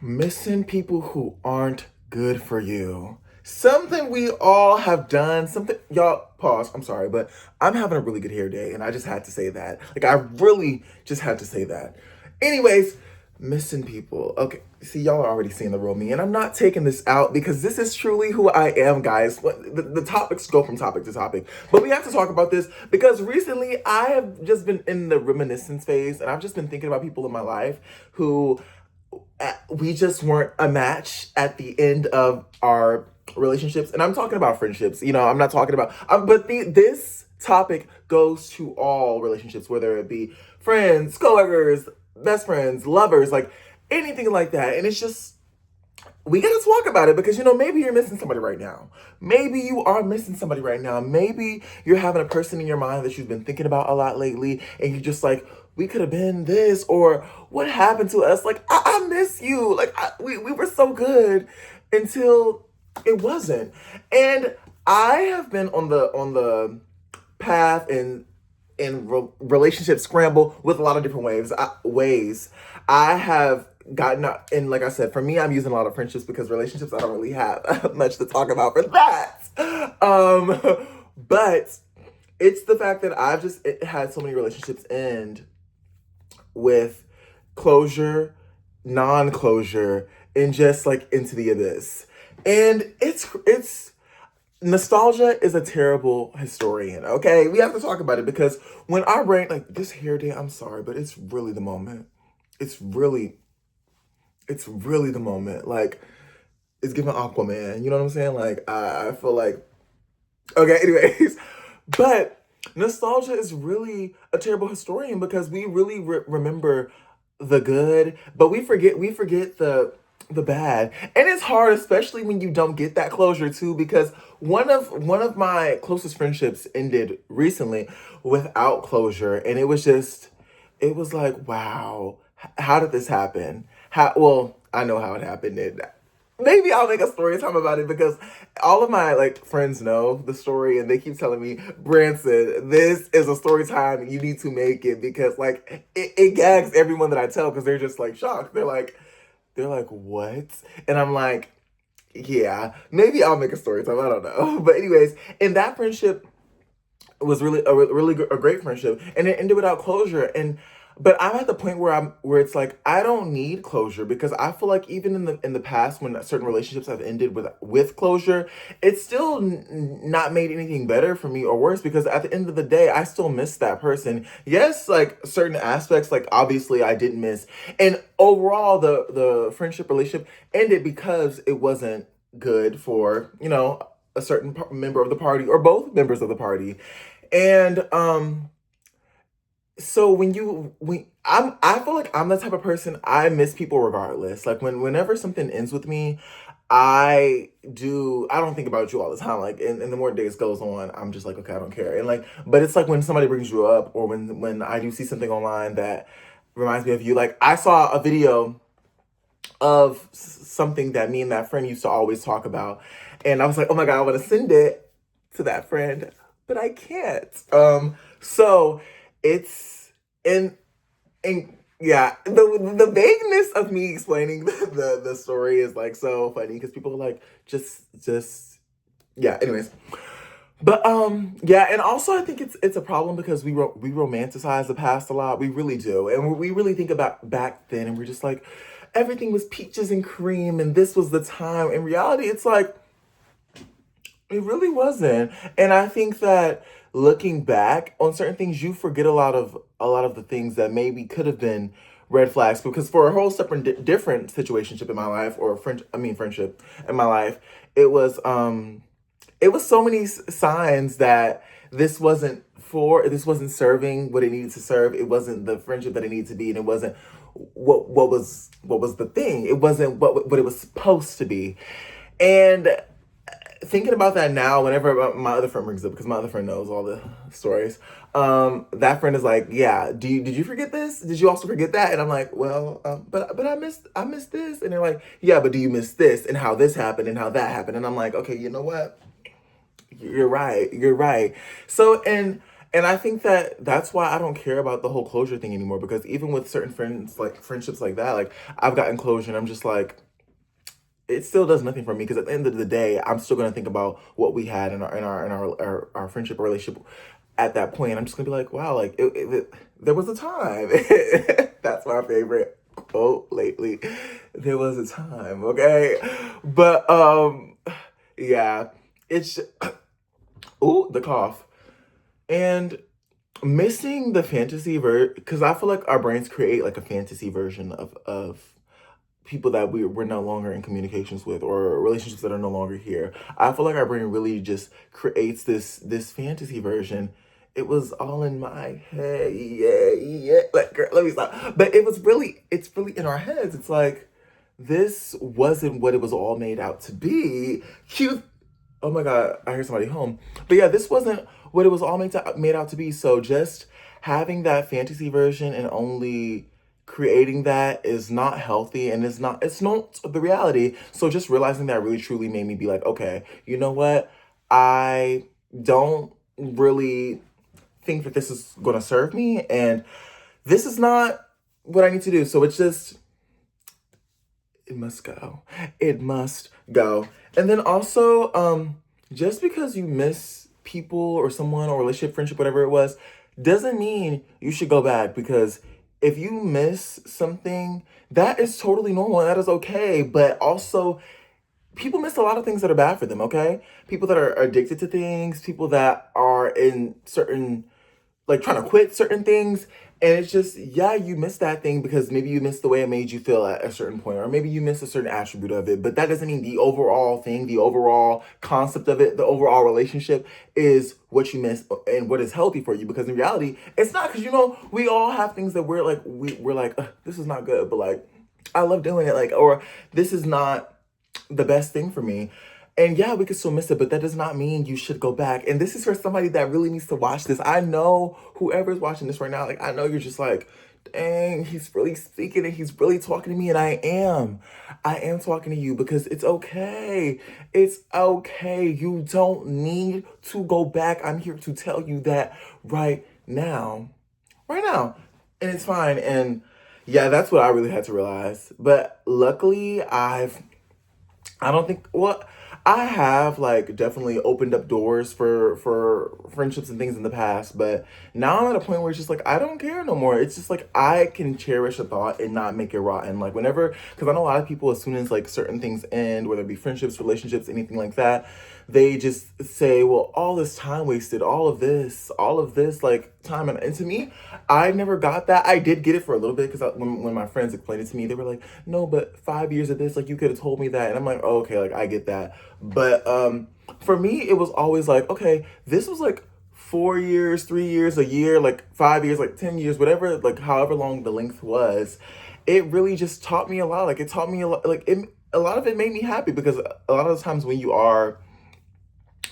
Missing people who aren't good for you. Something we all have done. Something, y'all, pause. I'm sorry, but I'm having a really good hair day, and I just had to say that. Like, I really just had to say that. Anyways, missing people. Okay, see, y'all are already seeing the real me, and I'm not taking this out because this is truly who I am, guys. The topics go from topic to topic, but we have to talk about this because recently I have just been in the reminiscence phase, and I've just been thinking about people in my life who we just weren't a match at the end of our relationships. And I'm talking about friendships. I'm not talking about, but this topic goes to all relationships, whether it be friends, coworkers, best friends, lovers, like anything like that. And it's just, we gotta talk about it because maybe you're missing somebody right now. Maybe you are missing somebody right now. Maybe you're having a person in your mind that you've been thinking about a lot lately, and you're just like, we could have been this, or what happened to us? Like, I miss you. Like, we were so good until it wasn't. And I have been on the path in relationship scramble with a lot of different ways. I have gotten out, and like I said, for me, I'm using a lot of friendships because relationships I don't really have much to talk about for that. But it's the fact that I've just had so many relationships end with closure, non-closure, and just like into the abyss. And it's nostalgia is a terrible historian, okay? We have to talk about it because when our brain, like this hair day, I'm sorry, but it's really the moment. It's really the moment. Like, it's giving Aquaman, you know what I'm saying? Like, I feel like, okay, anyways. But nostalgia is really a terrible historian because we really remember the good, but we forget the bad. And it's hard, especially when you don't get that closure too, because one of my closest friendships ended recently without closure, and it was like, wow, how did this happen? How well, I know how it happened. And maybe I'll make a story time about it because all of my like friends know the story and they keep telling me, Branson, this is a story time. You need to make it because like it gags everyone that I tell because they're just like shocked. They're like, what? And I'm like, yeah, maybe I'll make a story time. I don't know. But anyways, in that friendship, it was really a great friendship, and it ended without closure. And but I'm at the point where it's like I don't need closure because I feel like even in the past when certain relationships have ended with closure, it's still not made anything better for me or worse because at the end of the day I still miss that person. Yes, like certain aspects, like obviously I didn't miss, and overall the friendship relationship ended because it wasn't good for a certain member of the party or both members of the party. And so I feel like I'm the type of person, I miss people regardless. Like whenever something ends with me, I don't think about you all the time. Like and the more days goes on, I'm just like, okay, I don't care. And like, but it's like when somebody brings you up or when I do see something online that reminds me of you. Like I saw a video of something that me and that friend used to always talk about. And I was like, oh my God, I want to send it to that friend, but I can't. So it's and yeah, the vagueness of me explaining the story is like so funny because people are like just yeah. Anyways, but yeah, and also I think it's a problem because we romanticize the past a lot. We really do, and we really think about back then, and we're just like everything was peaches and cream, and this was the time. In reality, it's like it really wasn't. And I think that looking back on certain things, you forget a lot of the things that maybe could have been red flags because for a whole separate different situationship in my life or friendship in my life, it was so many signs that this wasn't serving what it needed to serve. It wasn't the friendship that it needed to be, and it wasn't what was the thing. It wasn't what it was supposed to be. And thinking about that now, whenever my other friend brings it up, because my other friend knows all the stories, that friend is like, "Yeah, did you forget this? Did you also forget that?" And I'm like, "Well, but I missed this." And they're like, "Yeah, but do you miss this and how this happened and how that happened?" And I'm like, "Okay, you know what? You're right. You're right." So, and And I think that that's why I don't care about the whole closure thing anymore, because even with certain friends, like friendships like that, like I've gotten closure and I'm just like, it still does nothing for me, because at the end of the day, I'm still gonna think about what we had in our friendship or relationship at that point. I'm just gonna be like, wow, like there was a time. That's my favorite quote lately. There was a time, okay? But yeah, it's ooh, the cough. And missing the fantasy because I feel like our brains create like a fantasy version of people that we're no longer in communications with, or relationships that are no longer here. I feel like our brain really just creates this fantasy version. It was all in my head. Yeah, yeah. Like, girl, let me stop. But it's really in our heads. It's like, this wasn't what it was all made out to be. Cute. Oh my God, I hear somebody home. But yeah, this wasn't what it was all made out to be. So just having that fantasy version and only creating that is not healthy, and it's not the reality. So just realizing that really truly made me be like, okay, you know what? I don't really think that this is going to serve me, and this is not what I need to do. So it's just, it must go. It must go. And then also, just because you miss people or someone or relationship, friendship, whatever it was, doesn't mean you should go back. Because if you miss something, that is totally normal and that is okay. But also, people miss a lot of things that are bad for them, okay? People that are addicted to things, people that are in certain, like, trying to quit certain things. And it's just, yeah, you miss that thing because maybe you missed the way it made you feel at a certain point, or maybe you missed a certain attribute of it. But that doesn't mean the overall thing, the overall concept of it, the overall relationship is what you miss and what is healthy for you. Because in reality, it's not. Because, we all have things that we're like, "Ugh, this is not good," but like, I love doing it. Like, or this is not the best thing for me. And yeah, we could still miss it, but that does not mean you should go back. And this is for somebody that really needs to watch this. I know whoever's watching this right now, like, I know you're just like, dang, he's really speaking and he's really talking to me. And I am. I am talking to you, because it's okay. It's okay. You don't need to go back. I'm here to tell you that right now. Right now. And it's fine. And yeah, that's what I really had to realize. But luckily, I don't think, well, I have like definitely opened up doors for friendships and things in the past, but now I'm at a point where it's just like, I don't care no more. It's just like, I can cherish a thought and not make it rotten. Like, whenever, because I know a lot of people, as soon as like certain things end, whether it be friendships, relationships, anything like that, they just say, well, all this time wasted, all of this like time. And to me, I never got that. I did get it for a little bit, because when my friends explained it to me, they were like, no, but 5 years of this, like, you could have told me that. And I'm like, oh, okay, like, I get that. But for me, it was always like, okay, this was like 4 years, 3 years, a year, like 5 years, like 10 years, whatever, like however long the length was. It really just taught me a lot. Like, it taught me a lot. Like, a lot of it made me happy, because a lot of the times when you are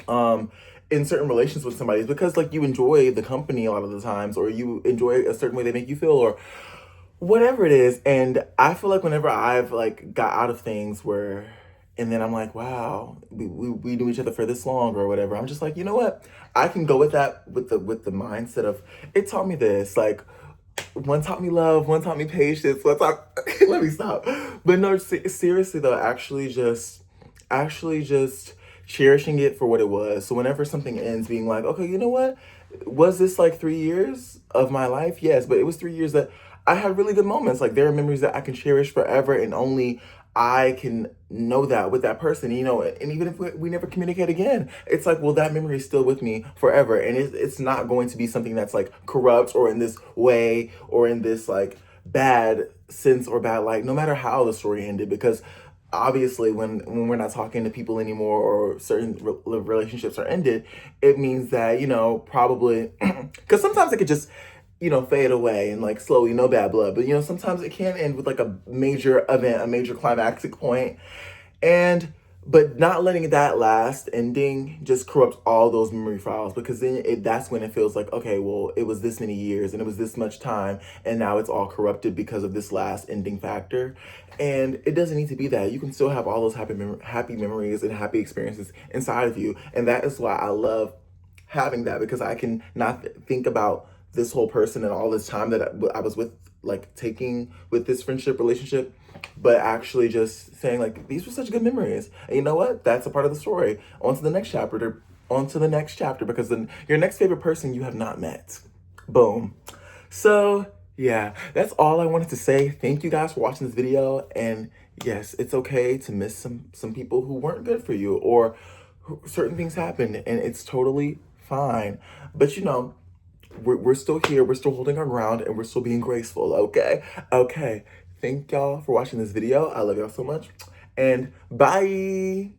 um in certain relations with somebody, it's because like you enjoy the company a lot of the times, or you enjoy a certain way they make you feel, or whatever it is. And I feel like whenever I've like got out of things where, and then I'm like, wow, we knew each other for this long or whatever, I'm just like, you know what, I can go with that, with the mindset of, it taught me this, like, one taught me love, one taught me patience, one taught let me stop. But no, seriously though, actually just cherishing it for what it was. So whenever something ends, being like, okay, you know what? Was this like 3 years of my life? Yes, but it was 3 years that I had really good moments. Like, there are memories that I can cherish forever, and only I can know that with that person, and even if we never communicate again, it's like, well, that memory is still with me forever. And it's not going to be something that's like corrupt, or in this way, or in this like bad sense or bad light, no matter how the story ended. Because obviously, when we're not talking to people anymore, or certain relationships are ended, it means that, probably, because sometimes it could just, fade away and like slowly, no bad blood. But sometimes it can end with like a major event, a major climactic point. And but not letting that last ending just corrupt all those memory files, because then that's when it feels like, okay, well, it was this many years and it was this much time, and now it's all corrupted because of this last ending factor. And it doesn't need to be that. You can still have all those happy memories and happy experiences inside of you. And that is why I love having that, because I can not think about this whole person and all this time that I was with, like taking with this friendship relationship, but actually just saying like these were such good memories. And you know what? That's a part of the story. On to the next chapter. On to the next chapter, because then your next favorite person you have not met. Boom. So yeah, that's all I wanted to say. Thank you guys for watching this video. And yes, it's okay to miss some people who weren't good for you, or certain things happened, and it's totally fine. But you know, we're still here, we're still holding our ground, and we're still being graceful, okay? Okay. Thank y'all for watching this video. I love y'all so much. And bye.